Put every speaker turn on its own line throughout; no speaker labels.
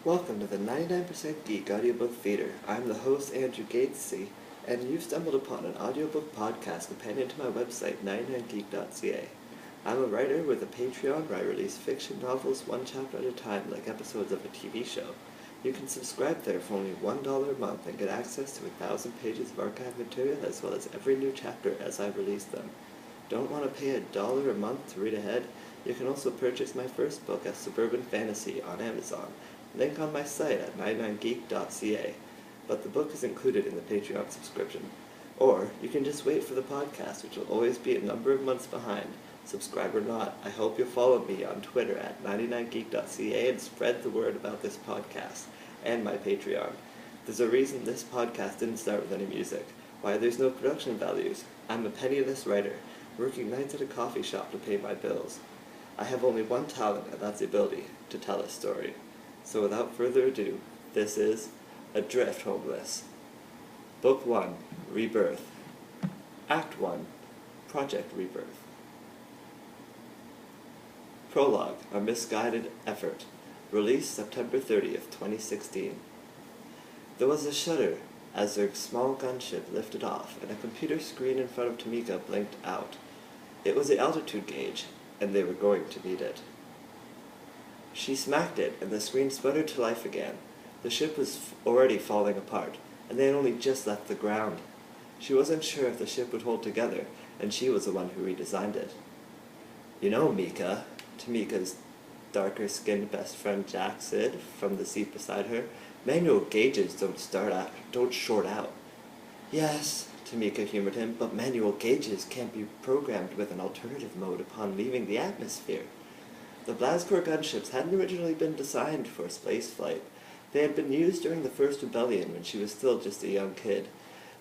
Welcome to the 99% Geek Audiobook Theater. I'm the host, Andrew Gatesy, and you've stumbled upon an audiobook podcast companion to my website, 99geek.ca. I'm a writer with a Patreon where I release fiction novels one chapter at a time like episodes of a TV show. You can subscribe there for only $1 a month and get access to 1,000 pages of archive material as well as every new chapter as I release them. Don't want to pay $1 a month to read ahead? You can also purchase my first book, A Suburban Fantasy, on Amazon. Link on my site at 99geek.ca. But the book is included in the Patreon subscription. Or you can just wait for the podcast, which will always be a number of months behind. Subscribe or not, I hope you'll follow me on Twitter at 99geek.ca and spread the word about this podcast and my Patreon. There's a reason this podcast didn't start with any music. Why there's no production values. I'm a penniless writer, working nights at a coffee shop to pay my bills. I have only one talent, and that's the ability to tell a story. So without further ado, this is Adrift Homeless. Book 1, Rebirth. Act 1, Project Rebirth. Prologue, a misguided effort. Released September 30th, 2016. There was a shudder as their small gunship lifted off, and a computer screen in front of Tamika blinked out. It was the altitude gauge, and they were going to need it. She smacked it, and the screen sputtered to life again. The ship was already falling apart, and they had only just left the ground. She wasn't sure if the ship would hold together, and she was the one who redesigned it. You know, Mika, Tamika's darker-skinned best friend Jack said from the seat beside her, manual gauges don't short out. Yes, Tamika humored him, but manual gauges can't be programmed with an alternative mode upon leaving the atmosphere. The Blazkor gunships hadn't originally been designed for spaceflight. They had been used during the First Rebellion when she was still just a young kid.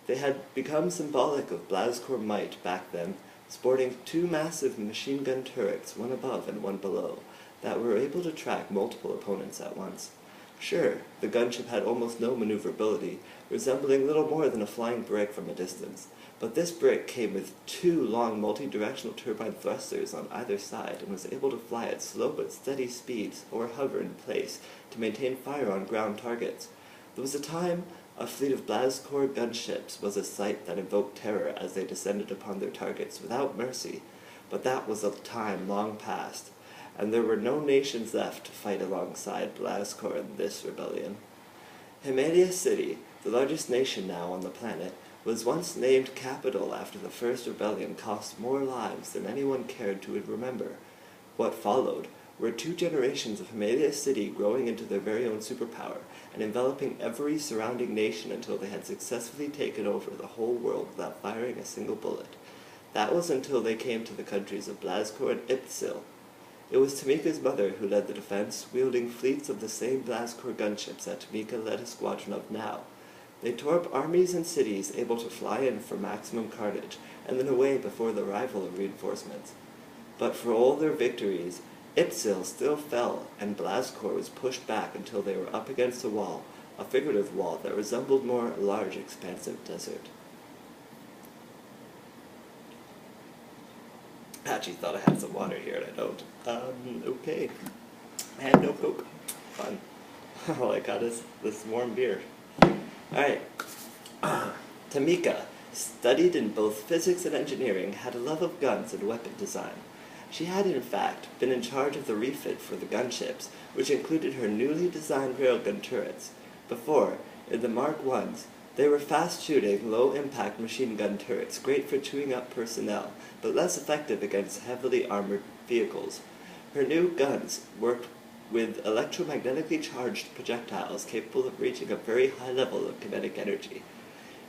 They had become symbolic of Blazkor might back then, sporting two massive machine gun turrets, one above and one below, that were able to track multiple opponents at once. Sure, the gunship had almost no maneuverability, resembling little more than a flying brick from a distance, but this brick came with two long multi-directional turbine thrusters on either side and was able to fly at slow but steady speeds or hover in place to maintain fire on ground targets. There was a time a fleet of Blazkor gunships was a sight that invoked terror as they descended upon their targets without mercy, but that was a time long past, and there were no nations left to fight alongside Blazkor in this rebellion. Himalaya City, the largest nation now on the planet, was once named capital after the First Rebellion cost more lives than anyone cared to remember. What followed were 2 generations of Himalaya City growing into their very own superpower and enveloping every surrounding nation until they had successfully taken over the whole world without firing a single bullet. That was until they came to the countries of Blazkor and Ipsil. It was Tamika's mother who led the defense, wielding fleets of the same Blazkor gunships that Tamika led a squadron of now. They tore up armies and cities able to fly in for maximum carnage, and then away before the arrival of reinforcements. But for all their victories, Ipsil still fell, and Blazkor was pushed back until they were up against a wall, a figurative wall that resembled more a large, expansive desert. I actually thought I had some water here, and I don't. Okay. I had no Coke. Fun. All I got is this warm beer. Alright. Tamika, studied in both physics and engineering, had a love of guns and weapon design. She had, in fact, been in charge of the refit for the gunships, which included her newly designed railgun turrets. Before, in the Mark I's, they were fast-shooting, low-impact machine gun turrets, great for chewing up personnel, but less effective against heavily armored vehicles. Her new guns worked with electromagnetically charged projectiles capable of reaching a very high level of kinetic energy.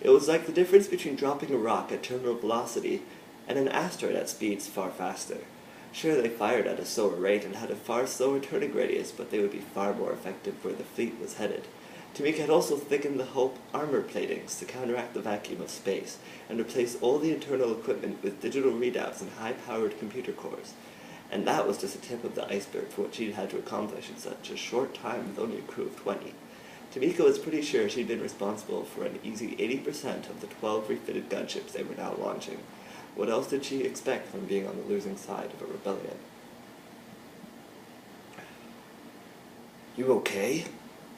It was like the difference between dropping a rock at terminal velocity and an asteroid at speeds far faster. Sure, they fired at a slower rate and had a far slower turning radius, but they would be far more effective where the fleet was headed. Tamika had also thickened the hull armor platings to counteract the vacuum of space, and replaced all the internal equipment with digital readouts and high-powered computer cores. And that was just the tip of the iceberg for what she'd had to accomplish in such a short time with only a crew of 20. Tamika was pretty sure she'd been responsible for an easy 80% of the 12 refitted gunships they were now launching. What else did she expect from being on the losing side of a rebellion?
You okay?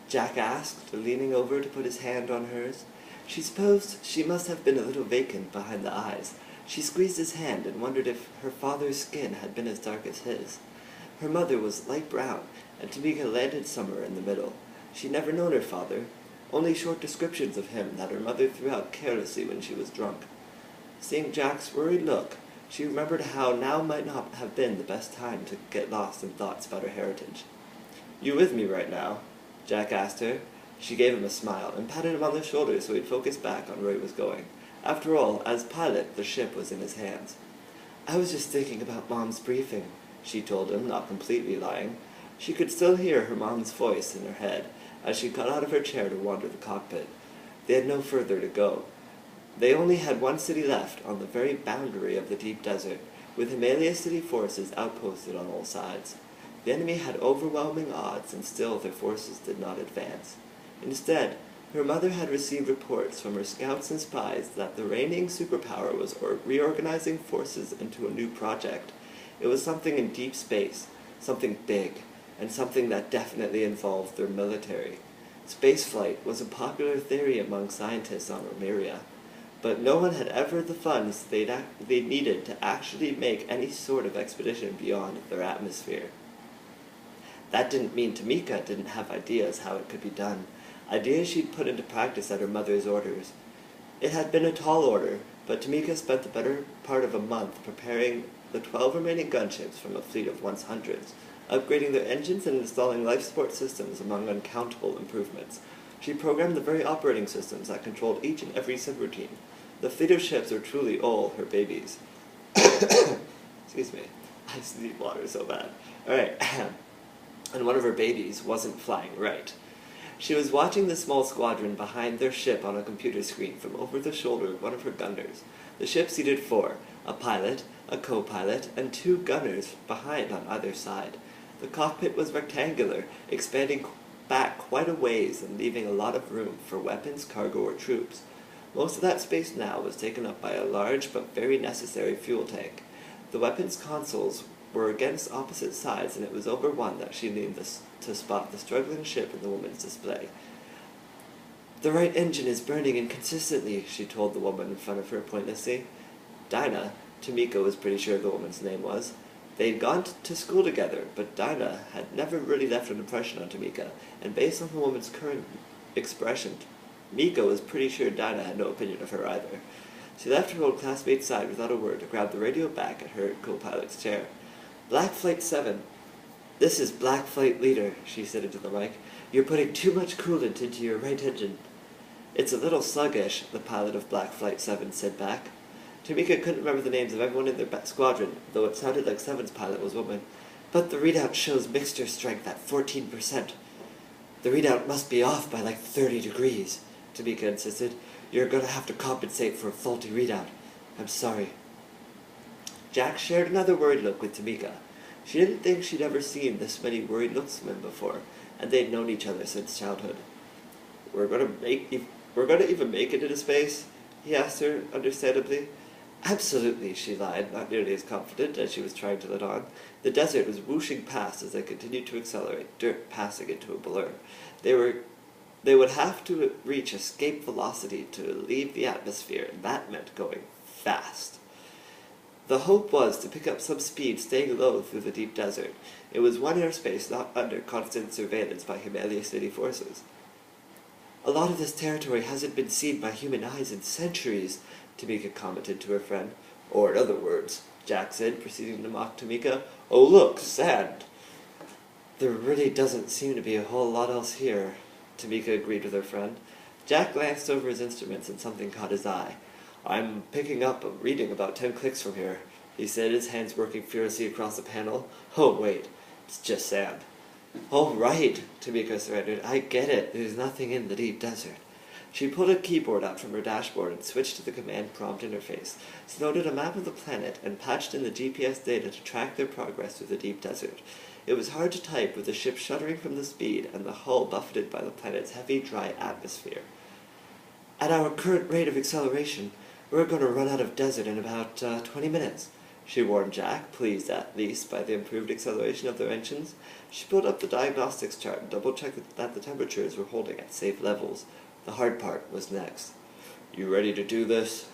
Jack asked, leaning over to put his hand on hers. She supposed she must have been a little vacant behind the eyes. She squeezed his hand and wondered if her father's skin had been as dark as his. Her mother was light brown, and Tamika landed somewhere in the middle. She'd never known her father, only short descriptions of him that her mother threw out carelessly when she was drunk. Seeing Jack's worried look, she remembered how now might not have been the best time to get lost in thoughts about her heritage. "You with me right now?" Jack asked her. She gave him a smile and patted him on the shoulder so he'd focus back on where he was going. After all, as pilot, the ship was in his hands. "I was just thinking about Mom's briefing," she told him, not completely lying. She could still hear her mom's voice in her head as she got out of her chair to wander the cockpit. They had no further to go. They only had one city left on the very boundary of the deep desert, with Himalaya city forces outposted on all sides. The enemy had overwhelming odds, and still their forces did not advance. Instead, her mother had received reports from her scouts and spies that the reigning superpower was reorganizing forces into a new project. It was something in deep space, something big, and something that definitely involved their military. Spaceflight was a popular theory among scientists on Romeria, but no one had ever the funds they needed to actually make any sort of expedition beyond their atmosphere. That didn't mean Tamika didn't have ideas how it could be done, ideas she'd put into practice at her mother's orders. It had been a tall order, but Tamika spent the better part of a month preparing the 12 remaining gunships from a fleet of once hundreds, upgrading their engines and installing life support systems among uncountable improvements. She programmed the very operating systems that controlled each and every subroutine. The fleet of ships were truly all her babies. Excuse me. I just need water so bad. Alright. And one of her babies wasn't flying right. She was watching the small squadron behind their ship on a computer screen from over the shoulder of one of her gunners. The ship seated 4, a pilot, a co-pilot, and 2 gunners behind on either side. The cockpit was rectangular, expanding back quite a ways and leaving a lot of room for weapons, cargo, or troops. Most of that space now was taken up by a large but very necessary fuel tank. The weapons consoles were against opposite sides, and it was over one that she leaned to spot the struggling ship in the woman's display. "The right engine is burning inconsistently," she told the woman in front of her pointlessly. Dinah, Tamika was pretty sure the woman's name was. They'd gone to school together, but Dinah had never really left an impression on Tamika, and based on the woman's current expression, Mika was pretty sure Dinah had no opinion of her either. She left her old classmate's side without a word to grab the radio back at her co-pilot's chair. "Black Flight 7. This is Black Flight Leader," she said into the mic. "You're putting too much coolant into your right engine." "It's a little sluggish," the pilot of Black Flight 7 said back. Tamika couldn't remember the names of everyone in their squadron, though it sounded like 7's pilot was woman. "But the readout shows mixture strength at 14%. "The readout must be off by like 30 degrees, Tamika insisted. "You're going to have to compensate for a faulty readout. I'm sorry." Jack shared another worried look with Tamika. She didn't think she'd ever seen this many worried looks from him before, and they'd known each other since childhood. We're going to even make it into space?" he asked her, understandably. "Absolutely," she lied, not nearly as confident as she was trying to let on. The desert was whooshing past as they continued to accelerate, dirt passing into a blur. They would have to reach escape velocity to leave the atmosphere, and that meant going fast. The hope was to pick up some speed staying low through the deep desert. It was one airspace not under constant surveillance by Himalaya city forces. "A lot of this territory hasn't been seen by human eyes in centuries," Tamika commented to her friend. "Or in other words," Jack said, proceeding to mock Tamika, "oh look, sand." "There really doesn't seem to be a whole lot else here," Tamika agreed with her friend. Jack glanced over his instruments and something caught his eye. "I'm picking up a reading about 10 clicks from here," he said, his hands working furiously across the panel. "Oh, wait, it's just sand." "All right," Tamika surrendered. "I get it. There's nothing in the deep desert." She pulled a keyboard out from her dashboard and switched to the command prompt interface, loaded a map of the planet, and patched in the GPS data to track their progress through the deep desert. It was hard to type with the ship shuddering from the speed and the hull buffeted by the planet's heavy, dry atmosphere. "At our current rate of acceleration, we're going to run out of desert in about 20 minutes. she warned Jack, pleased at least by the improved acceleration of their engines. She pulled up the diagnostics chart and double-checked that the temperatures were holding at safe levels. The hard part was next. "You ready to do this?"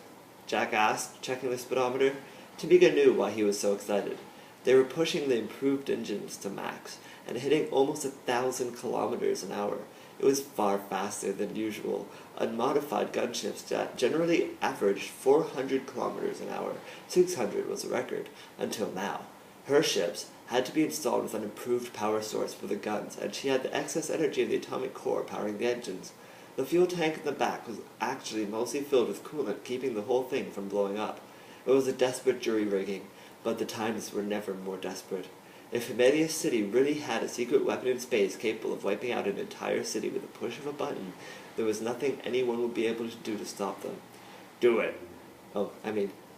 Jack asked, checking the speedometer. Tamika knew why he was so excited. They were pushing the improved engines to max, and hitting almost 1,000 kilometers an hour. It was far faster than usual. Unmodified gunships generally averaged 400 kilometers an hour. 600 was a record, until now. Her ships had to be installed with an improved power source for the guns, and she had the excess energy of the atomic core powering the engines. The fuel tank in the back was actually mostly filled with coolant, keeping the whole thing from blowing up. It was a desperate jury-rigging, but the times were never more desperate. If Himelia City really had a secret weapon in space capable of wiping out an entire city with a push of a button, there was nothing anyone would be able to do to stop them. "Do it."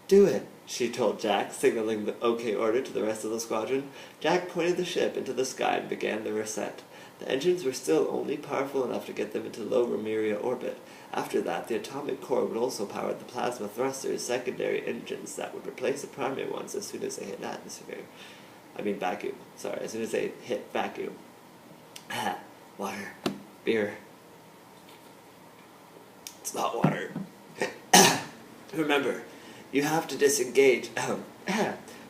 Do it, she told Jack, signaling the OK order to the rest of the squadron. Jack pointed the ship into the sky and began their ascent. The engines were still only powerful enough to get them into low Romeria orbit. After that, the atomic core would also power the plasma thrusters, secondary engines that would replace the primary ones as soon as they hit vacuum. As soon as they hit vacuum. Water. Beer. It's not water. Remember, you have to disengage.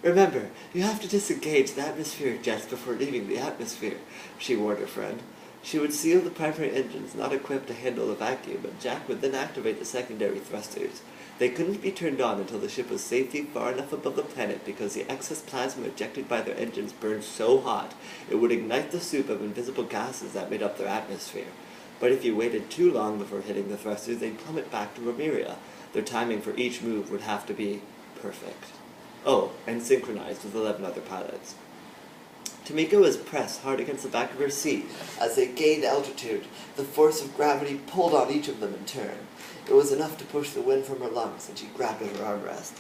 Remember, you have to disengage the atmospheric jets before leaving the atmosphere, she warned her friend. She would seal the primary engines not equipped to handle the vacuum, and Jack would then activate the secondary thrusters. They couldn't be turned on until the ship was safely far enough above the planet because the excess plasma ejected by their engines burned so hot it would ignite the soup of invisible gases that made up their atmosphere. But if you waited too long before hitting the thrusters, they'd plummet back to Romeria. Their timing for each move would have to be perfect. Oh, and synchronized with 11 other pilots. Tamika was pressed hard against the back of her seat. As they gained altitude, the force of gravity pulled on each of them in turn. It was enough to push the wind from her lungs, and she grabbed at her armrest.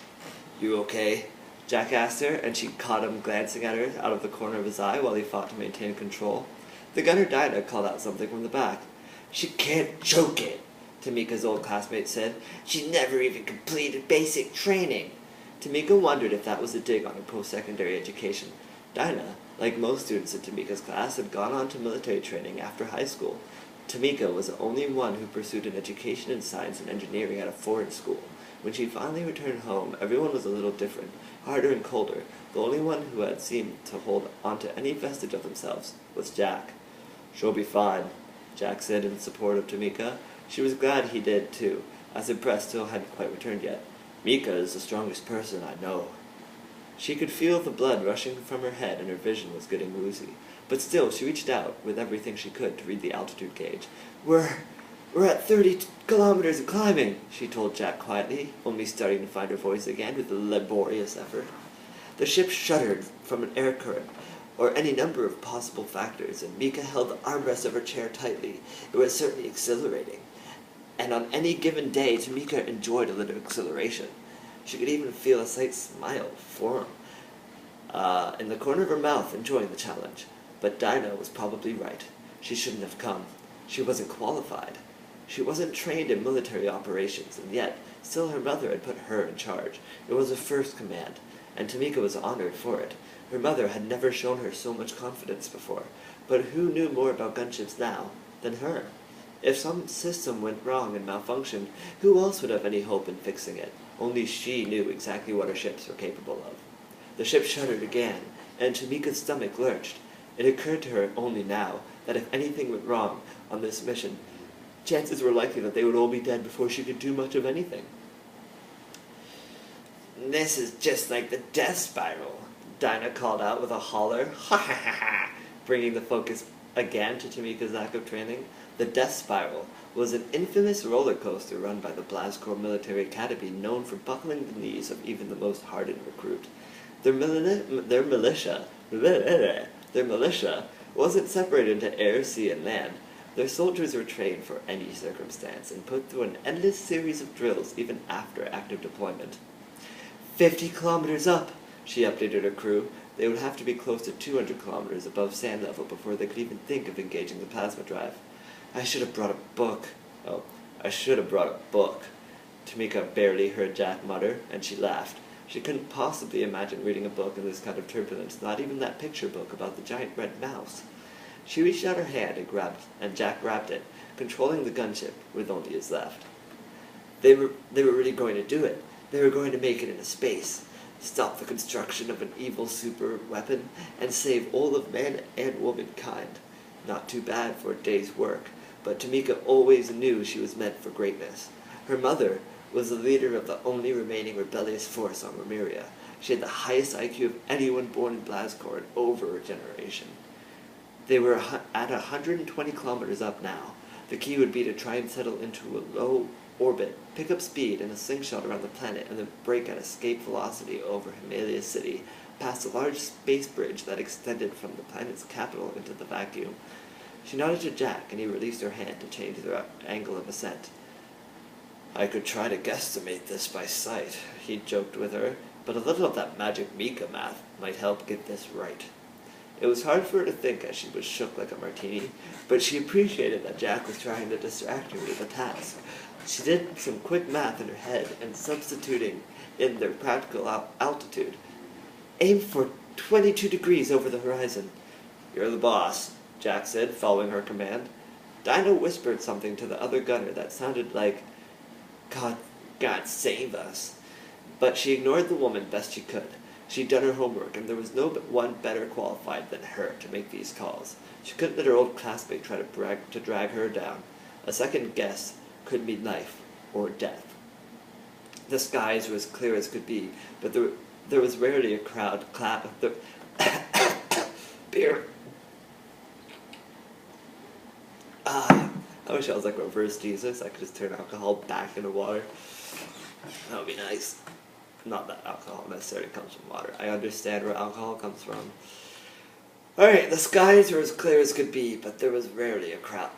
"You okay?" Jack asked her, and she caught him glancing at her out of the corner of his eye while he fought to maintain control. The gunner Dinah called out something from the back. "She can't choke it," Tamika's old classmate said. "She never even completed basic training." Tamika wondered if that was a dig on her post-secondary education. Dinah, like most students in Tamika's class, had gone on to military training after high school. Tamika was the only one who pursued an education in science and engineering at a foreign school. When she finally returned home, everyone was a little different, harder and colder. The only one who had seemed to hold onto any vestige of themselves was Jack. "She'll be fine," Jack said in support of Tamika. She was glad he did, too, as the breath still hadn't quite returned yet. "Mika is the strongest person I know." She could feel the blood rushing from her head and her vision was getting woozy. But still, she reached out with everything she could to read the altitude gauge. We're at 30 kilometers and climbing," she told Jack quietly, only starting to find her voice again with a laborious effort. The ship shuddered from an air current, or any number of possible factors, and Mika held the armrest of her chair tightly. It was certainly exhilarating. And on any given day, Tamika enjoyed a little exhilaration. She could even feel a slight smile form in the corner of her mouth, enjoying the challenge. But Dinah was probably right. She shouldn't have come. She wasn't qualified. She wasn't trained in military operations, and yet, still her mother had put her in charge. It was her first command, and Tamika was honored for it. Her mother had never shown her so much confidence before. But who knew more about gunships now than her? If some system went wrong and malfunctioned, who else would have any hope in fixing it? Only she knew exactly what her ships were capable of. The ship shuddered again, and Tamika's stomach lurched. It occurred to her only now that if anything went wrong on this mission, chances were likely that they would all be dead before she could do much of anything. "This is just like the death spiral," Dinah called out with a holler. "Ha ha ha ha!" Bringing the focus again to Tamika's lack of training. The Death Spiral was an infamous roller coaster run by the Blazkor Military Academy, known for buckling the knees of even the most hardened recruit. Their militia wasn't separated into air, sea, and land. Their soldiers were trained for any circumstance and put through an endless series of drills even after active deployment. 50 kilometers up, she updated her crew. They would have to be close to 200 kilometers above sand level before they could even think of engaging the plasma drive. I should have brought a book. Tamika barely heard Jack mutter, and she laughed. She couldn't possibly imagine reading a book in this kind of turbulence, not even that picture book about the giant red mouse. She reached out her hand and Jack grabbed it, controlling the gunship with only his left. They were really going to do it. They were going to make it into space, stop the construction of an evil super weapon, and save all of man and womankind. Not too bad for a day's work, but Tamika always knew she was meant for greatness. Her mother was the leader of the only remaining rebellious force on Remeria. She had the highest IQ of anyone born in Blazkor in over a generation. They were at 120 kilometers up now. The key would be to try and settle into a low orbit, pick up speed in a slingshot around the planet, and then brake at escape velocity over Himalaya City, past a large space bridge that extended from the planet's capital into the vacuum. She nodded to Jack, and he released her hand to change their angle of ascent. I could try to guesstimate this by sight, he joked with her, but a little of that magic Mika math might help get this right. It was hard for her to think as she was shook like a martini, but she appreciated that Jack was trying to distract her with the task. She did some quick math in her head, and substituting in their practical altitude. Aim for 22 degrees over the horizon. You're the boss, Jack said, following her command. Dinah whispered something to the other gunner that sounded like, God save us. But she ignored the woman best she could. She'd done her homework, and there was no one better qualified than her to make these calls. She couldn't let her old classmate try to drag her down. A second guess could mean life or death. The skies were as clear as could be, but there was rarely a crowd clap. Beer. I wish I was like reverse Jesus. I could just turn alcohol back into water. That would be nice. Not that alcohol necessarily comes from water. I understand where alcohol comes from. Alright, the skies were as clear as could be, but there was rarely a crowd.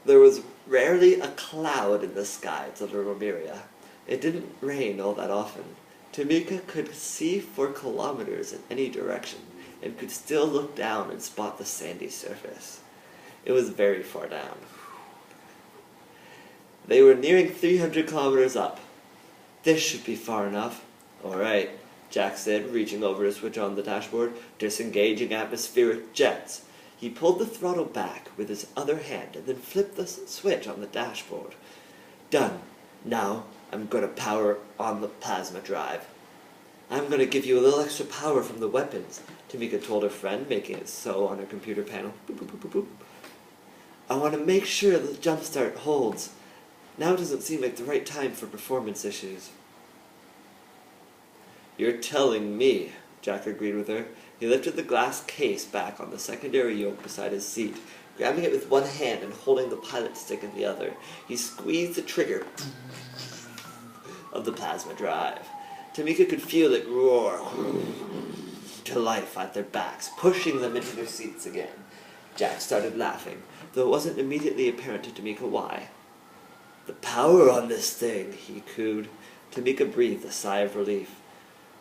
There was rarely a cloud in the skies of Remeria. It didn't rain all that often. Tamika could see for kilometers in any direction, and could still look down and spot the sandy surface. It was very far down. They were nearing 300 kilometers up. This should be far enough. All right, Jack said, reaching over to switch on the dashboard, disengaging atmospheric jets. He pulled the throttle back with his other hand and then flipped the switch on the dashboard. Done. Now I'm going to power on the plasma drive. I'm going to give you a little extra power from the weapons, Tamika told her friend, making it so on her computer panel. Boop, boop, boop, boop, boop. I want to make sure the jumpstart holds. Now doesn't seem like the right time for performance issues. You're telling me, Jack agreed with her. He lifted the glass case back on the secondary yoke beside his seat, grabbing it with one hand and holding the pilot stick in the other. He squeezed the trigger of the plasma drive. Tamika could feel it roar to life at their backs, pushing them into their seats again. Jack started laughing, though it wasn't immediately apparent to Tamika why. The power on this thing, he cooed. Tamika breathed a sigh of relief.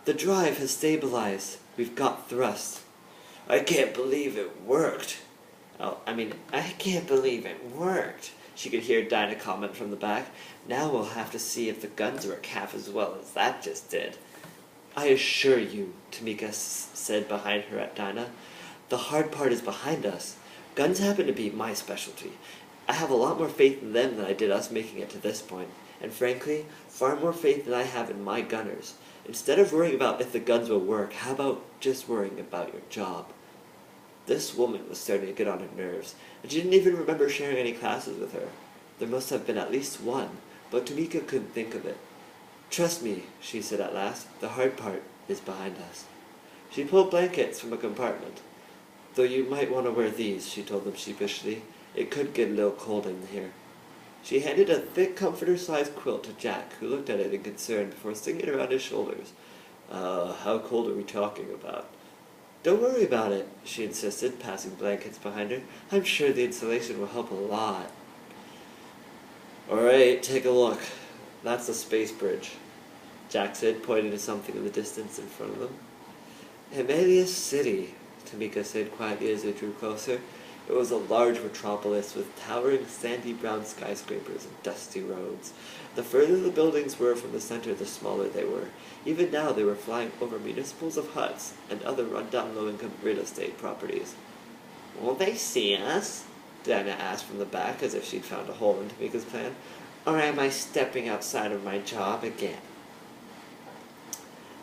The drive has stabilized. We've got thrust. I can't believe it worked. I can't believe it worked. She could hear Dinah comment from the back. Now we'll have to see if the guns work half as well as that just did. I assure you, Tamika said behind her at Dinah, the hard part is behind us. Guns happen to be my specialty. I have a lot more faith in them than I did us making it to this point, and frankly, far more faith than I have in my gunners. Instead of worrying about if the guns will work, how about just worrying about your job? This woman was starting to get on her nerves, and she didn't even remember sharing any classes with her. There must have been at least one, but Tamika couldn't think of it. Trust me, she said at last, the hard part is behind us. She pulled blankets from a compartment. Though you might want to wear these, she told them sheepishly. It could get a little cold in here. She handed a thick comforter-sized quilt to Jack, who looked at it in concern before sticking it around his shoulders. How cold are we talking about? Don't worry about it, she insisted, passing blankets behind her. I'm sure the insulation will help a lot. Alright, take a look. That's the space bridge, Jack said, pointing to something in the distance in front of them. Himalaya City, Tamika said quietly as they drew closer. It was a large metropolis with towering sandy brown skyscrapers and dusty roads. The further the buildings were from the center, the smaller they were. Even now they were flying over municipals of huts and other run-down low-income real estate properties. "Won't they see us?" Dana asked from the back, as if she'd found a hole in Tamika's plan. "Or am I stepping outside of my job again?"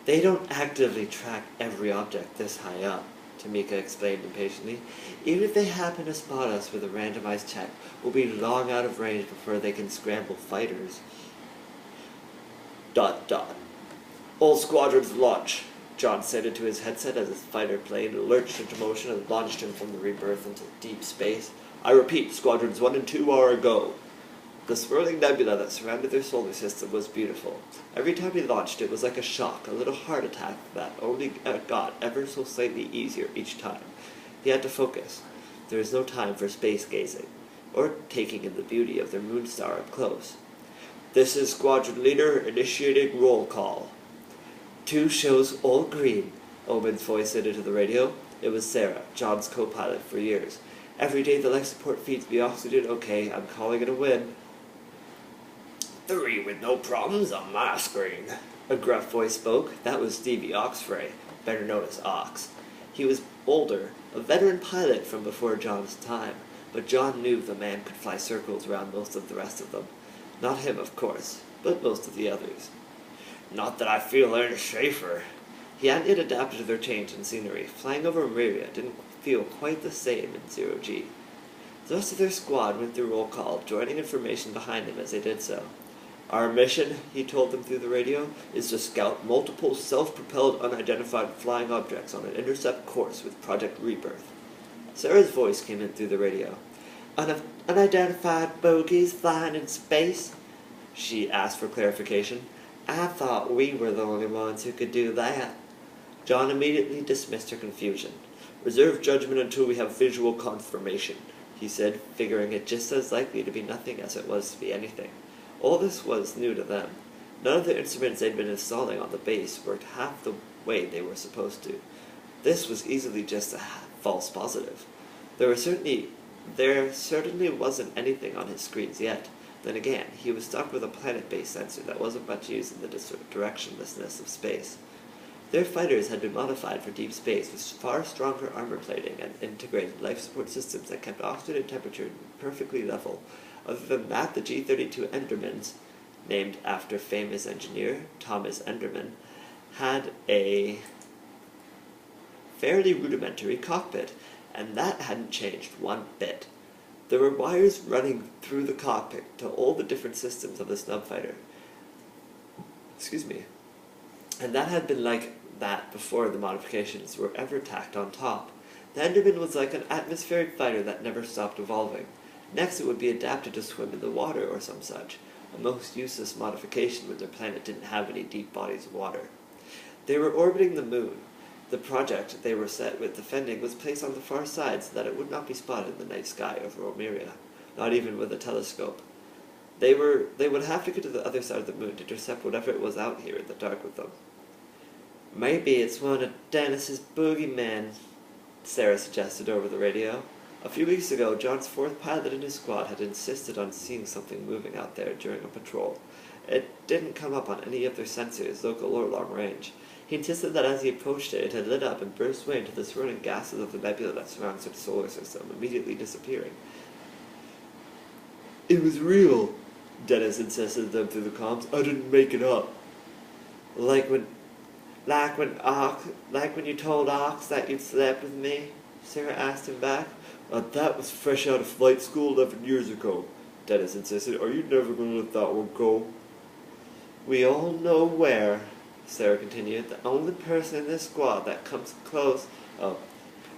"They don't actively track every object this high up," Tamika explained impatiently. "Even if they happen to spot us with a randomized check, we'll be long out of range before they can scramble fighters." ... "All squadrons launch," John said into his headset as his fighter plane lurched into motion and launched him from the Rebirth into deep space. "I repeat, squadrons 1 and 2 are a go." The swirling nebula that surrounded their solar system was beautiful. Every time he launched, it was like a shock, a little heart attack that only got ever so slightly easier each time. He had to focus. There was no time for space gazing, or taking in the beauty of their moon star up close. "This is Squadron Leader, initiating roll call." "2 shows all green," Omen's voice said into the radio. It was Sarah, John's co-pilot for years. "Every day the life support feeds me oxygen. Okay, I'm calling it a win." 3 with no problems on my screen," a gruff voice spoke. That was Stevie Oxfray, better known as Ox. He was older, a veteran pilot from before John's time, but John knew the man could fly circles around most of the rest of them. Not him, of course, but most of the others. "Not that I feel any safer." He hadn't yet adapted to their change in scenery. Flying over Meridia didn't feel quite the same in 0G. The rest of their squad went through roll call, joining information behind him as they did so. "Our mission," he told them through the radio, "is to scout multiple self-propelled unidentified flying objects on an intercept course with Project Rebirth." Sarah's voice came in through the radio. "Unidentified bogies flying in space?" she asked for clarification. "I thought we were the only ones who could do that." John immediately dismissed her confusion. "Reserve judgment until we have visual confirmation," he said, figuring it just as likely to be nothing as it was to be anything. All this was new to them. None of the instruments they'd been installing on the base worked half the way they were supposed to. This was easily just a false positive. There certainly wasn't anything on his screens yet. Then again, he was stuck with a planet-based sensor that wasn't much used in the directionlessness of space. Their fighters had been modified for deep space with far stronger armor plating and integrated life support systems that kept oxygen and temperature perfectly level. Other than that, the G-32 Endermans, named after famous engineer Thomas Enderman, had a fairly rudimentary cockpit, and that hadn't changed one bit. There were wires running through the cockpit to all the different systems of the snub fighter. And that had been like that before the modifications were ever tacked on top. The Enderman was like an atmospheric fighter that never stopped evolving. Next it would be adapted to swim in the water or some such, a most useless modification when their planet didn't have any deep bodies of water. They were orbiting the moon. The project they were set with defending was placed on the far side so that it would not be spotted in the night sky over Omeria, not even with a telescope. They would have to get to the other side of the moon to intercept whatever it was out here in the dark with them. "Maybe it's one of Dennis's boogeymen," Sarah suggested over the radio. A few weeks ago, John's 4th pilot in his squad had insisted on seeing something moving out there during a patrol. It didn't come up on any of their sensors, local or long range. He insisted that as he approached it, it had lit up and burst away into the swirling gases of the nebula that surrounds the solar system, immediately disappearing. "It was real," Dennis insisted to them through the comms. "I didn't make it up." Like when you told Ox that you'd slept with me?" Sarah asked him back. "That was fresh out of flight school 11 years ago," Dennis insisted. "Are you never going to let that one go?" "We all know where," Sarah continued. "The only person in this squad that comes close..."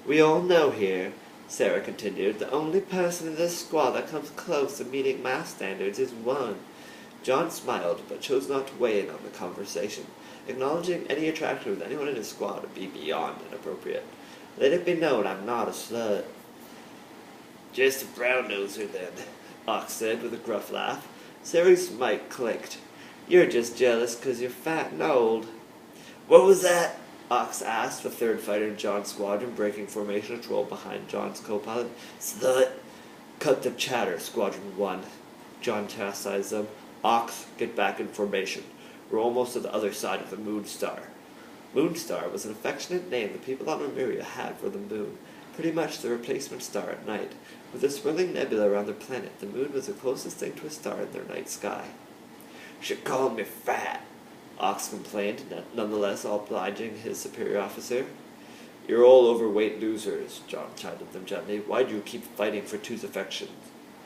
"We all know here," Sarah continued. "The only person in this squad that comes close to meeting my standards is one." John smiled, but chose not to weigh in on the conversation. Acknowledging any attraction with anyone in his squad would be beyond inappropriate. "Let it be known I'm not a slut." "Just a brown-noser, then," Ox said with a gruff laugh. Sarah's mic clicked. "You're just jealous 'cause you're fat and old." "What was that?" Ox asked, the third fighter in John's squadron, breaking formation to roll behind John's co-pilot. Slut! Cut the chatter, Squadron 1. John chastised them. Ox, get back in formation. We're almost to the other side of the Moon Star. Moon Star was an affectionate name the people on Remuria had for the moon, pretty much the replacement star at night. With a swirling nebula around their planet, the moon was the closest thing to a star in their night sky. Should call me fat, Ox complained, nonetheless obliging his superior officer. You're all overweight losers, John chided them gently. Why do you keep fighting for Two's affections?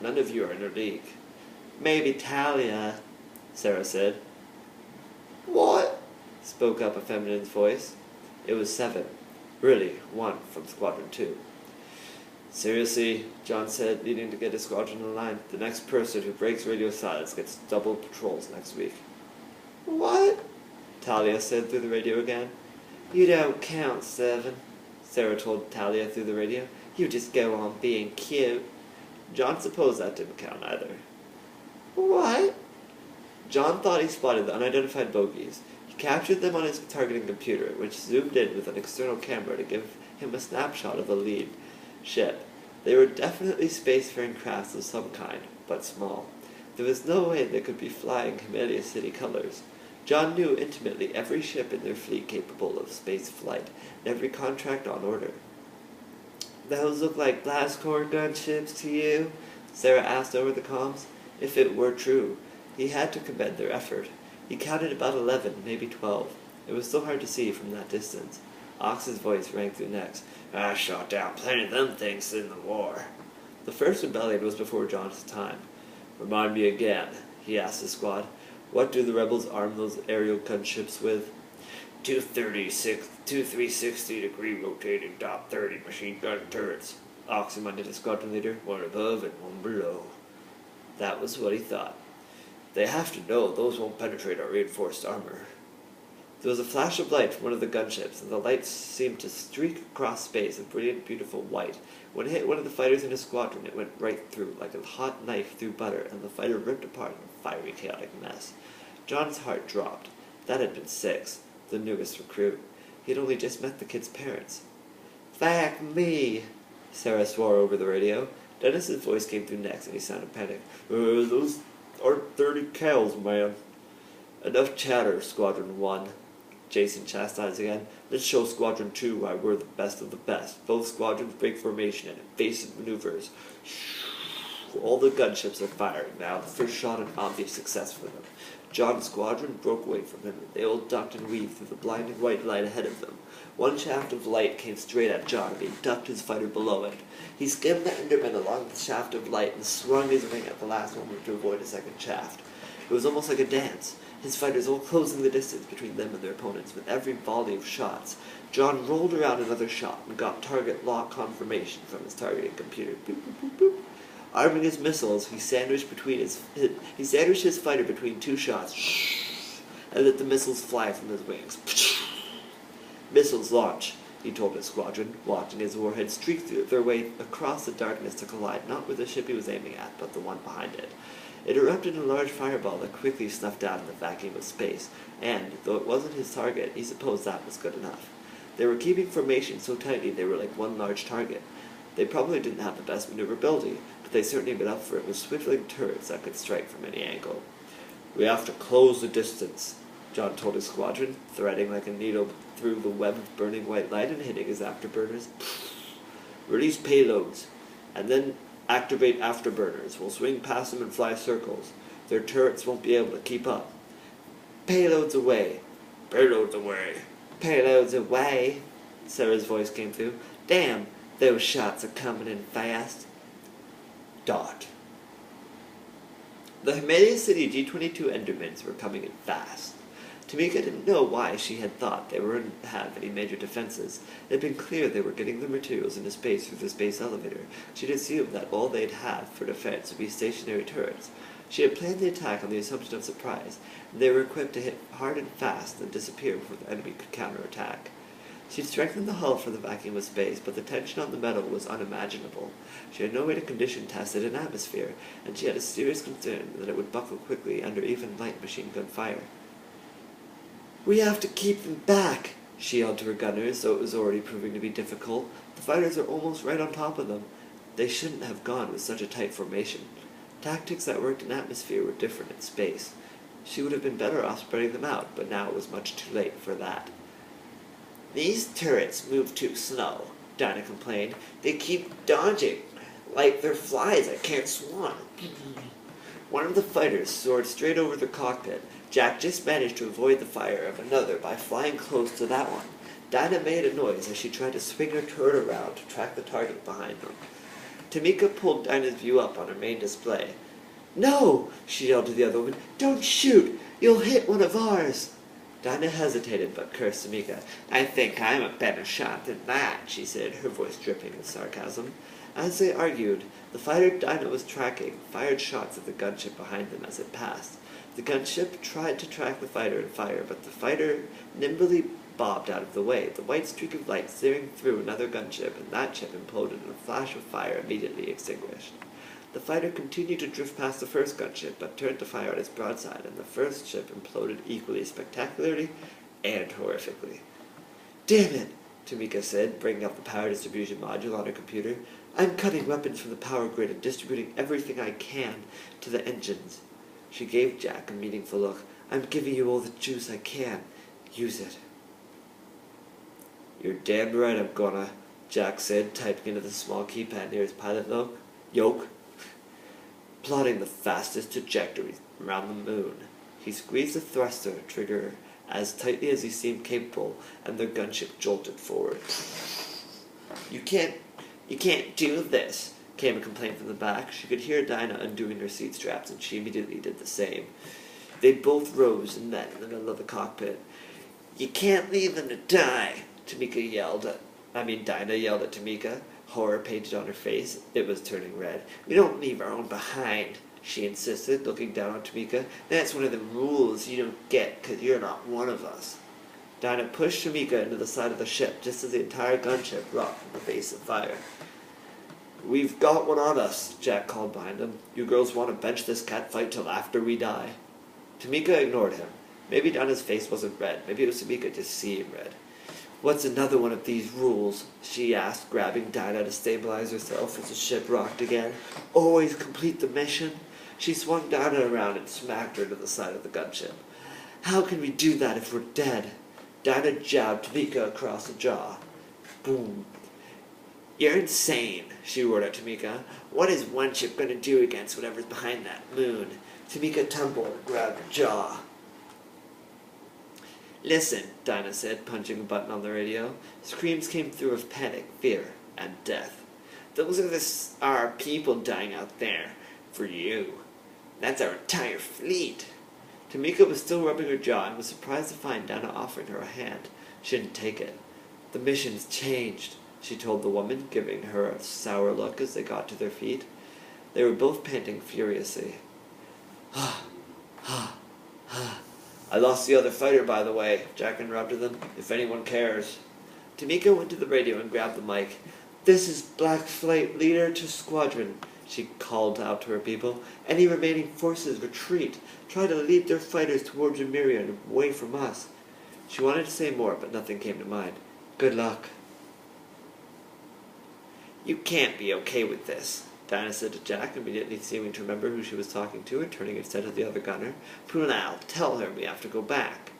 None of you are in her league. Maybe Talia, Sarah said. What? Spoke up a feminine voice. It was 7. Really, 1 from Squadron 2. Seriously, John said, needing to get his squadron in line. The next person who breaks radio silence gets double patrols next week. What? Talia said through the radio again. You don't count, 7, Sarah told Talia through the radio. You just go on being cute. John supposed that didn't count either. What? John thought he spotted the unidentified bogies. He captured them on his targeting computer, which zoomed in with an external camera to give him a snapshot of the lead ship. They were definitely spacefaring crafts of some kind, but small. There was no way they could be flying Camellia City colors. John knew intimately every ship in their fleet capable of space flight, and every contract on order. Those look like blast core gunships to you? Sarah asked over the comms. If it were true, he had to commend their effort. He counted about 11, maybe 12. It was still hard to see from that distance. Ox's voice rang through next. I shot down plenty of them things in the war. The first rebellion was before John's time. Remind me again, he asked the squad. What do the rebels arm those aerial gunships with? 360-degree rotating top 30 machine gun turrets. Ox reminded his squadron leader, 1 above and 1 below. That was what he thought. They have to know those won't penetrate our reinforced armor. There was a flash of light from one of the gunships, and the light seemed to streak across space a brilliant, beautiful white. When it hit one of the fighters in his squadron, it went right through, like a hot knife through butter, and the fighter ripped apart in a fiery, chaotic mess. John's heart dropped. That had been 6, the newest recruit. He had only just met the kid's parents. Fuck me, Sarah swore over the radio. Dennis's voice came through next, and he sounded panicked. Those aren't 30 cows, man. Enough chatter, Squadron 1. Jason chastised again. Let's show Squadron 2 why we're the best of the best. Both squadrons break formation and evasive maneuvers. All the gunships are firing now. The first shot an obvious success for them. John's squadron broke away from him, and they all ducked and weaved through the blinding white light ahead of them. One shaft of light came straight at John, and he ducked his fighter below it. He skimmed the Enderman along the shaft of light and swung his wing at the last moment to avoid a second shaft. It was almost like a dance. His fighters all closing the distance between them and their opponents with every volley of shots. John rolled around another shot and got target lock confirmation from his targeting computer. Boop, boop, boop, boop. Arming his missiles, he sandwiched his fighter between 2 shots and let the missiles fly from his wings. Missiles launch, he told his squadron, watching his warhead streak their way across the darkness to collide not with the ship he was aiming at, but the one behind it. It erupted in a large fireball that quickly snuffed out in the vacuum of space, and, though it wasn't his target, he supposed that was good enough. They were keeping formation so tightly they were like one large target. They probably didn't have the best maneuverability, but they certainly made up for it with swiveling turrets that could strike from any angle. We have to close the distance, John told his squadron, threading like a needle through the web of burning white light and hitting his afterburners. Release payloads, and then activate afterburners. We'll swing past them and fly circles. Their turrets won't be able to keep up. Payloads away. Payloads away. Payloads away. Sarah's voice came through. Damn, those shots are coming in fast. Dot. The Camellia City G-22 Endermans were coming in fast. Tamika didn't know why she had thought they wouldn't have any major defenses. It had been clear they were getting their materials into space through the space elevator. She'd assumed that all they'd have for defense would be stationary turrets. She had planned the attack on the assumption of surprise, and they were equipped to hit hard and fast and disappear before the enemy could counterattack. She'd strengthened the hull for the vacuum of space, but the tension on the metal was unimaginable. She had no way to condition test it in atmosphere, and she had a serious concern that it would buckle quickly under even light machine gun fire. We have to keep them back, she yelled to her gunners, though it was already proving to be difficult. The fighters are almost right on top of them. They shouldn't have gone with such a tight formation. Tactics that worked in atmosphere were different in space. She would have been better off spreading them out, but now it was much too late for that. "These turrets move too slow," Dinah complained. "They keep dodging, like they're flies I can't swan." One of the fighters soared straight over the cockpit. Jack just managed to avoid the fire of another by flying close to that one. Dinah made a noise as she tried to swing her turret around to track the target behind them. Tamika pulled Dinah's view up on her main display. "No!" she yelled to the other woman. "Don't shoot! You'll hit one of ours!" Dinah hesitated but cursed Tamika. "I think I'm a better shot than that," she said, her voice dripping with sarcasm. As they argued, the fighter Dinah was tracking fired shots at the gunship behind them as it passed. The gunship tried to track the fighter and fire, but the fighter nimbly bobbed out of the way, the white streak of light searing through another gunship, and that ship imploded in a flash of fire immediately extinguished. The fighter continued to drift past the first gunship, but turned to fire at its broadside, and the first ship imploded equally spectacularly and horrifically. "Damn it," Tamika said, bringing up the power distribution module on her computer. "I'm cutting weapons from the power grid and distributing everything I can to the engines." She gave Jack a meaningful look. "I'm giving you all the juice I can. Use it." "You're damn right I'm gonna," Jack said, typing into the small keypad near his pilot yoke. Plotting the fastest trajectory around the moon. He squeezed the thruster trigger as tightly as he seemed capable, and their gunship jolted forward. You can't do this," came a complaint from the back. She could hear Dinah undoing her seat straps, and she immediately did the same. They both rose and met in the middle of the cockpit. "You can't leave them to die," Dinah yelled at Tamika, horror painted on her face. It was turning red. "We don't leave our own behind," she insisted, looking down on Tamika. "That's one of the rules you don't get because you're not one of us." Dinah pushed Tamika into the side of the ship just as the entire gunship rocked from the face of fire. "We've got one on us," Jack called behind him. "You girls want to bench this catfight till after we die?" Tamika ignored him. Maybe Dinah's face wasn't red. Maybe it was Tamika just seeing red. "What's another one of these rules?" she asked, grabbing Dinah to stabilize herself as the ship rocked again. "Always complete the mission." She swung Dinah around and smacked her to the side of the gunship. "How can we do that if we're dead?" Dinah jabbed Tamika across the jaw. Boom. "You're insane," she roared at Tamika. "What is one ship going to do against whatever's behind that moon?" Tamika tumbled and grabbed her jaw. "Listen," Dinah said, punching a button on the radio. Screams came through of panic, fear, and death. "Those are our people dying out there. For you. That's our entire fleet." Tamika was still rubbing her jaw and was surprised to find Dinah offering her a hand. She didn't take it. "The mission's changed," she told the woman, giving her a sour look as they got to their feet. They were both panting furiously. "I lost the other fighter, by the way," Jack interrupted them, "if anyone cares." Tamika went to the radio and grabbed the mic. "This is Black Flight Leader to Squadron," she called out to her people. "Any remaining forces retreat. Try to lead their fighters towards Jamiria and away from us." She wanted to say more, but nothing came to mind. "Good luck." "You can't be okay with this," Dinah said to Jack, immediately seeming to remember who she was talking to and turning instead to the other gunner. "Prologue, tell her we have to go back."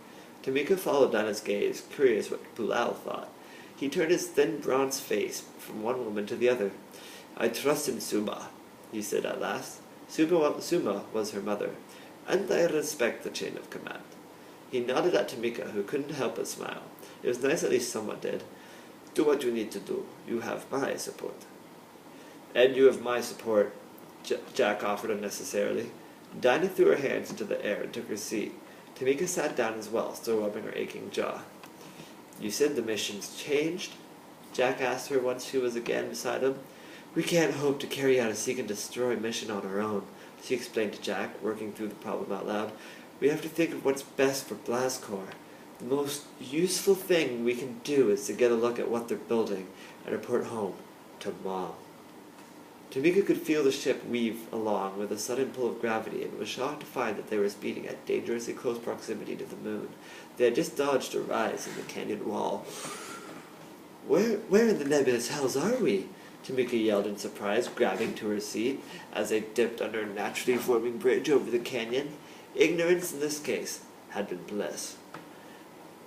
Tamika followed Dinah's gaze, curious what Prologue thought. He turned his thin bronze face from one woman to the other. "I trust in Suma," he said at last. Suma was her mother, "and I respect the chain of command." He nodded at Tamika, who couldn't help but smile. It was nice at least someone did. "Do what you need to do. You have my support." "And you have my support," Jack offered unnecessarily. Dinah threw her hands into the air and took her seat. Tamika sat down as well, still rubbing her aching jaw. "You said the mission's changed?" Jack asked her once she was again beside him. "We can't hope to carry out a seek and destroy mission on our own," she explained to Jack, working through the problem out loud. "We have to think of what's best for Blastcorps. The most useful thing we can do is to get a look at what they're building and report home to Mom." Tamika could feel the ship weave along with a sudden pull of gravity and was shocked to find that they were speeding at dangerously close proximity to the moon. They had just dodged a rise in the canyon wall. Where in the nebulous hells are we? Tamika yelled in surprise, grabbing to her seat as they dipped under a naturally forming bridge over the canyon. Ignorance in this case had been bliss.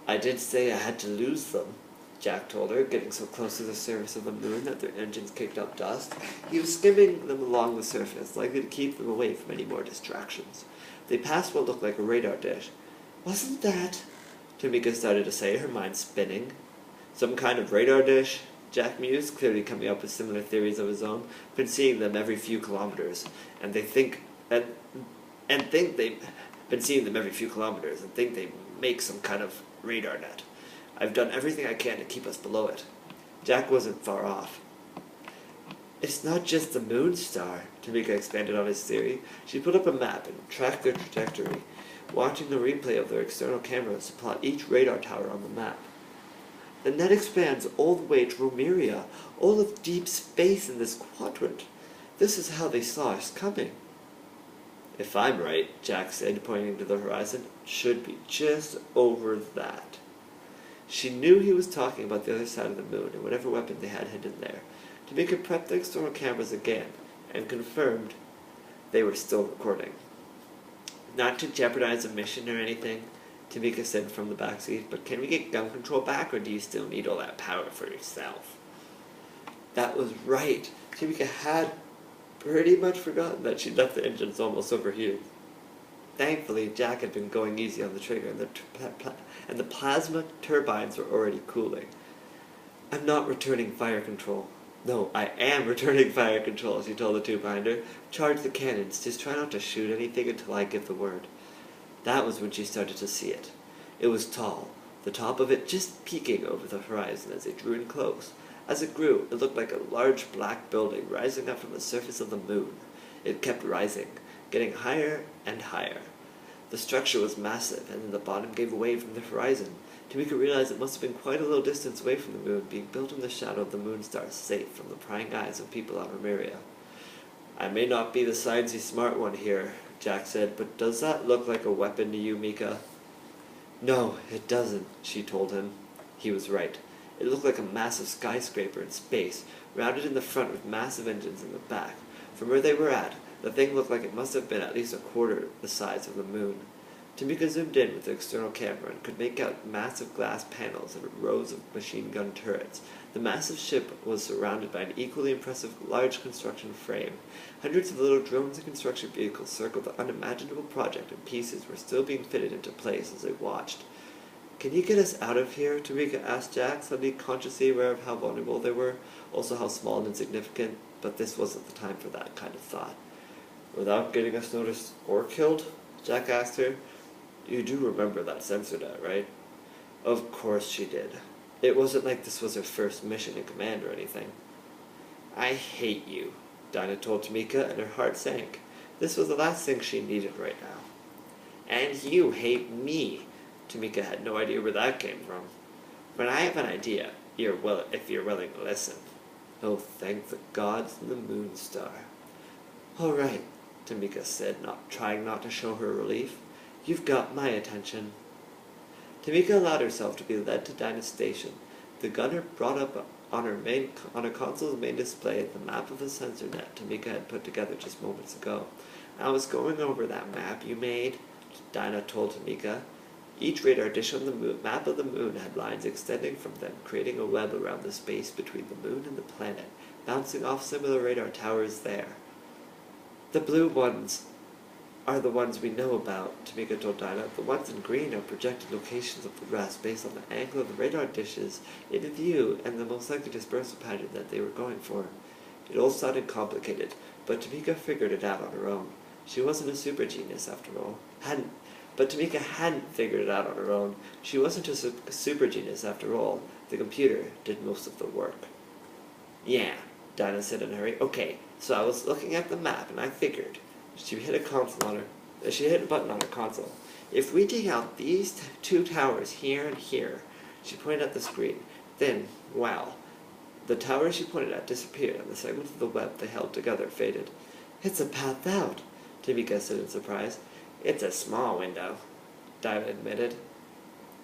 I did say I had to lose them, Jack told her, getting so close to the surface of the moon that their engines kicked up dust. He was skimming them along the surface, likely to keep them away from any more distractions. They passed what looked like a radar dish. Wasn't that... Tamika started to say, her mind spinning. Some kind of radar dish? Jack mused, clearly coming up with similar theories of his own. Been seeing them every few kilometers, and they think they've been seeing them every few kilometers and think they make some kind of radar net. I've done everything I can to keep us below it. Jack wasn't far off. It's not just the moon star, Tamika expanded on his theory. She put up a map and tracked their trajectory, watching the replay of their external cameras to plot each radar tower on the map. The net expands all the way to Romeria, all of deep space in this quadrant. This is how they saw us coming. If I'm right, Jack said, pointing to the horizon, it should be just over that. She knew he was talking about the other side of the moon and whatever weapon they had hidden there. Tamika prepped the external cameras again and confirmed they were still recording. Not to jeopardize a mission or anything, Tamika said from the backseat, but can we get gun control back, or do you still need all that power for yourself? That was right. Tamika had pretty much forgotten that she'd left the engines almost overheated. Thankfully, Jack had been going easy on the trigger, and the plasma turbines were already cooling. I'm not returning fire control. No, I am returning fire control, she told the two behind her. Charge the cannons. Just try not to shoot anything until I give the word. That was when she started to see it. It was tall, the top of it just peeking over the horizon as they drew in close. As it grew, it looked like a large black building rising up from the surface of the moon. It kept rising, getting higher and higher. The structure was massive, and then the bottom gave away from the horizon. Tamika realized it must have been quite a little distance away from the moon, being built in the shadow of the moon star, safe from the prying eyes of people on Romeria. I may not be the sciencey smart one here, Jack said, but does that look like a weapon to you, Mika? No, it doesn't, she told him. He was right. It looked like a massive skyscraper in space, rounded in the front with massive engines in the back. From where they were at, the thing looked like it must have been at least a quarter the size of the moon. Tamika zoomed in with the external camera and could make out massive glass panels and rows of machine gun turrets. The massive ship was surrounded by an equally impressive large construction frame. Hundreds of little drones and construction vehicles circled the unimaginable project, and pieces were still being fitted into place as they watched. Can you get us out of here? Tamika asked Jack, suddenly consciously aware of how vulnerable they were, also how small and insignificant, but this wasn't the time for that kind of thought. Without getting us noticed or killed? Jack asked her. You do remember that sensor net, right? Of course she did. It wasn't like this was her first mission in command or anything. I hate you, Dinah told Tamika, and her heart sank. This was the last thing she needed right now. And you hate me. Tamika had no idea where that came from. But I have an idea, if you're willing to listen. Oh, thank the gods and the moon star. All right, Tamika said, trying not to show her relief. You've got my attention. Tamika allowed herself to be led to Dinah's station. The gunner brought up on her console's main display the map of the sensor net Tamika had put together just moments ago. I was going over that map you made, Dinah told Tamika. Each radar dish on the map of the moon had lines extending from them, creating a web around the space between the moon and the planet, bouncing off similar radar towers there. The blue ones are the ones we know about, Tamika told Dinah. The ones in green are projected locations of the rest based on the angle of the radar dishes in view and the most likely dispersal pattern that they were going for. It all sounded complicated, but Tamika figured it out on her own. She wasn't a super genius after all. Tamika hadn't figured it out on her own. She wasn't a super genius after all. The computer did most of the work. Yeah, Dinah said in a hurry. Okay, so I was looking at the map and I figured. She hit a button on her console. If we dig out these two towers here and here, she pointed at the screen, then, wow, The tower she pointed at disappeared, and the segment of the web they held together faded. "It's a path out," Tamika said in surprise. "It's a small window," Dinah admitted.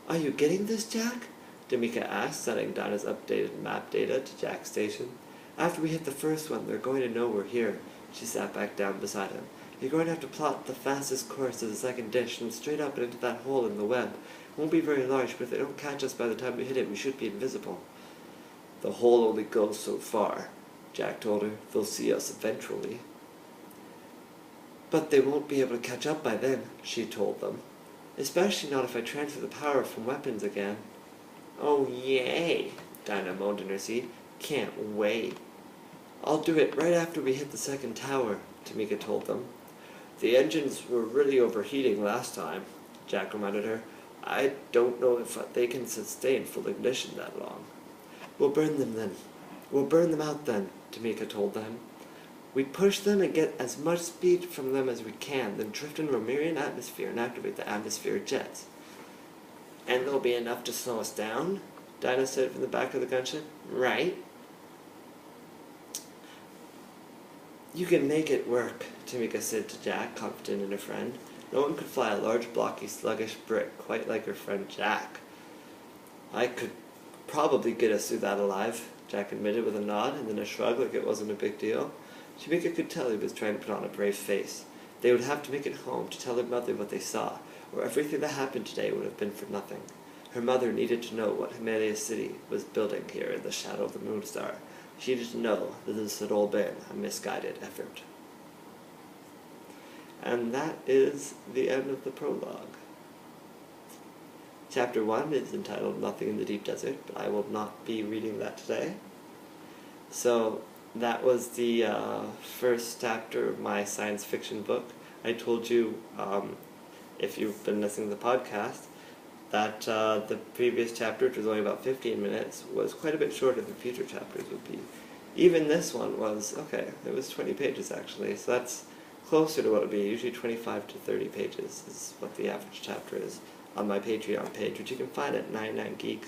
"Are you getting this, Jack?" Tamika asked, sending Dinah's updated map data to Jack's station. "After we hit the first one, they're going to know we're here." She sat back down beside him. "You're going to have to plot the fastest course to the second dish and straight up and into that hole in the web. It won't be very large, but if they don't catch us by the time we hit it, we should be invisible." "The hole only goes so far," Jack told her. "They'll see us eventually." "But they won't be able to catch up by then," she told them. "Especially not if I transfer the power from weapons again." "Oh, yay," Dinah moaned in her seat. "Can't wait." "I'll do it right after we hit the second tower," Tamika told them. "The engines were really overheating last time," Jack reminded her. "I don't know if they can sustain full ignition that long." "We'll burn them then. We'll burn them out then," Tamika told them. "We push them and get as much speed from them as we can, then drift into a Romarian atmosphere and activate the atmospheric jets." "And there'll be enough to slow us down?" Dinah said from the back of the gunship. "Right?" "You can make it work," Tamika said to Jack, confident in her friend. No one could fly a large, blocky, sluggish brick quite like her friend Jack. "I could probably get us through that alive," Jack admitted with a nod and then a shrug like it wasn't a big deal. Tamika could tell he was trying to put on a brave face. They would have to make it home to tell her mother what they saw, or everything that happened today would have been for nothing. Her mother needed to know what Himalayas City was building here in the shadow of the moon star. She needed to know that this had all been a misguided effort. And that is the end of the prologue. Chapter 1 is entitled Nothing in the Deep Desert, but I will not be reading that today. So that was the first chapter of my science fiction book. I told you, if you've been listening to the podcast, that the previous chapter, which was only about 15 minutes, was quite a bit shorter than future chapters would be. Even this one was, it was 20 pages actually, so that's closer to what it would be. Usually 25 to 30 pages is what the average chapter is on my Patreon page, which you can find at 99geek,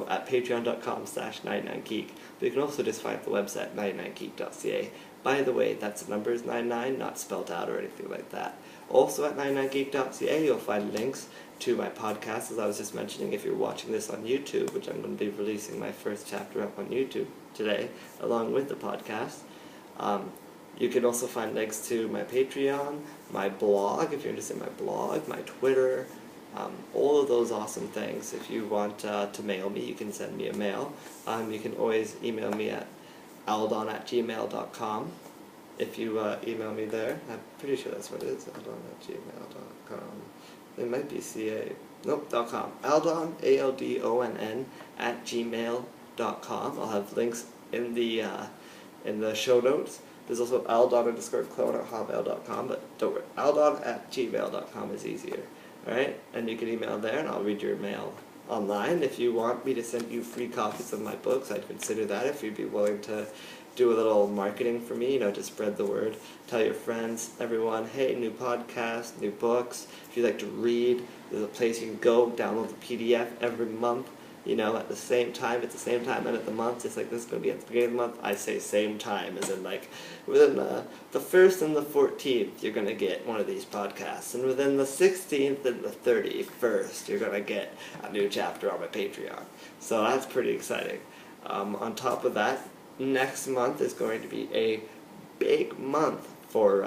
at patreon.com/99geek. But you can also just find the website 99geek.ca. By the way, that's the numbers 99, not spelled out or anything like that. Also at 99geek.ca, you'll find links to my podcast, as I was just mentioning. If you're watching this on YouTube, which I'm going to be releasing my first chapter up on YouTube today, along with the podcast. You can also find links to my Patreon, my blog, if you're interested in my blog, my Twitter, all of those awesome things. If you want to mail me, you can send me a mail. You can always email me at aldon@gmail.com. If you email me there, I'm pretty sure that's what it is, aldon@gmail.com. It might be .com. Aldon, ALDONN, @gmail.com. I'll have links in the show notes. There's also aldon_clone@hotmail.com, but don't worry, aldon@gmail.com is easier. Alright? And you can email there, and I'll read your mail online. If you want me to send you free copies of my books, I'd consider that if you'd be willing to do a little marketing for me, to spread the word. Tell your friends, everyone, hey, new podcast, new books. If you like to read, there's a place you can go, download the PDF every month. At the same time, it's the same time end of the month, just like this is going to be at the beginning of the month. I say same time, as in within the 1st and the 14th, you're going to get one of these podcasts. And within the 16th and the 31st, you're going to get a new chapter on my Patreon. So that's pretty exciting. On top of that, next month is going to be a big month for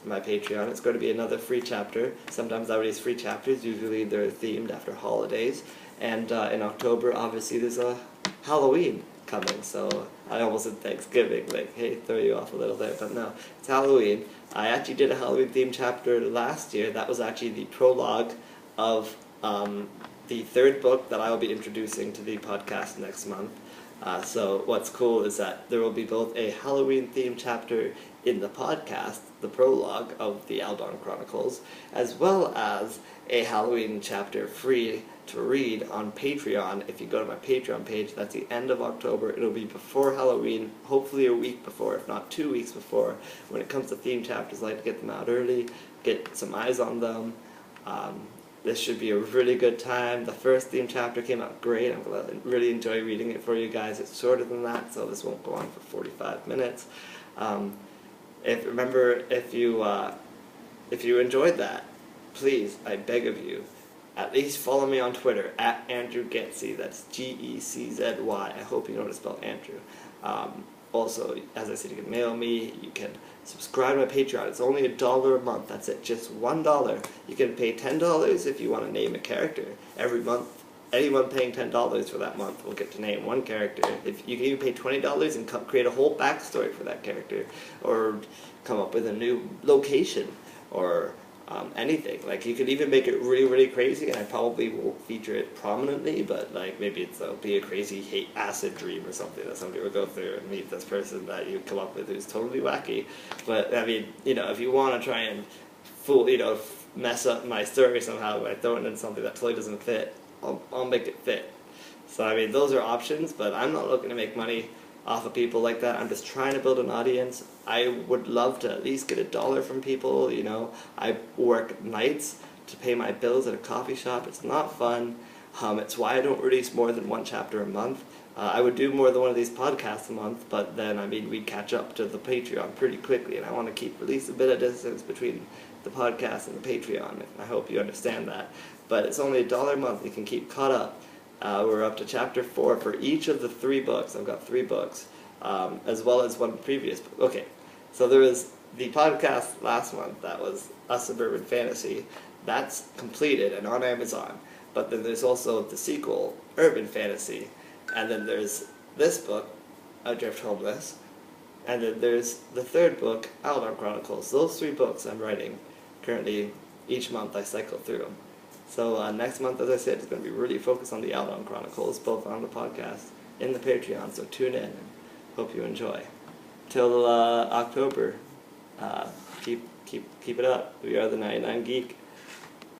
my Patreon. It's going to be another free chapter. Sometimes I release free chapters, usually they're themed after holidays. And in October, obviously, there's a Halloween coming, so I almost said Thanksgiving, hey, throw you off a little there, but no, it's Halloween. I actually did a Halloween-themed chapter last year. That was actually the prologue of the third book that I will be introducing to the podcast next month. So what's cool is that there will be both a Halloween-themed chapter in the podcast, the prologue of the Aldon Chronicles, as well as a Halloween chapter free to read on Patreon. If you go to my Patreon page, that's the end of October. It'll be before Halloween, hopefully a week before, if not 2 weeks before. When it comes to theme chapters, I like to get them out early, get some eyes on them, This should be a really good time. The first theme chapter came out great. I'm going to really enjoy reading it for you guys. It's shorter than that, so this won't go on for 45 minutes. If you enjoyed that, please, I beg of you, at least follow me on Twitter, at Andrew Getsy. That's Geczy. I hope you know how to spell Andrew. Also, as I said, you can mail me, you can subscribe to my Patreon. It's only $1 a month, that's it, just $1. You can pay $10 if you want to name a character. Every month, anyone paying $10 for that month will get to name one character. If you can even pay $20 and create a whole backstory for that character, or come up with a new location, or anything. Like, you could even make it really, really crazy, and I probably won't feature it prominently, but like maybe it'll be a crazy acid dream or something that somebody will go through and meet this person that you come up with who's totally wacky. But I mean, if you want to try and mess up my story somehow by throwing in something that totally doesn't fit, I'll make it fit. So I mean, those are options, but I'm not looking to make money off of people like that. I'm just trying to build an audience. I would love to at least get $1 from people. I work nights to pay my bills at a coffee shop. It's not fun. It's why I don't release more than one chapter a month. I would do more than one of these podcasts a month, but then, I mean, we'd catch up to the Patreon pretty quickly, and I want to keep at least a bit of distance between the podcast and the Patreon. I hope you understand that. But it's only $1 a month. You can keep caught up. We're up to chapter 4 for each of the 3 books. I've got 3 books, as well as one previous book. Okay, so there was the podcast last month that was A Suburban Fantasy. That's completed and on Amazon. But then there's also the sequel, Urban Fantasy. And then there's this book, Adrift Homeless. And then there's the 3rd book, Outlaw Chronicles. Those 3 books I'm writing currently. Each month I cycle through them. So next month, as I said, it's going to be really focused on the Outlaw Chronicles, both on the podcast and the Patreon, so tune in and hope you enjoy. Till October, keep it up. We are the 99 Geek.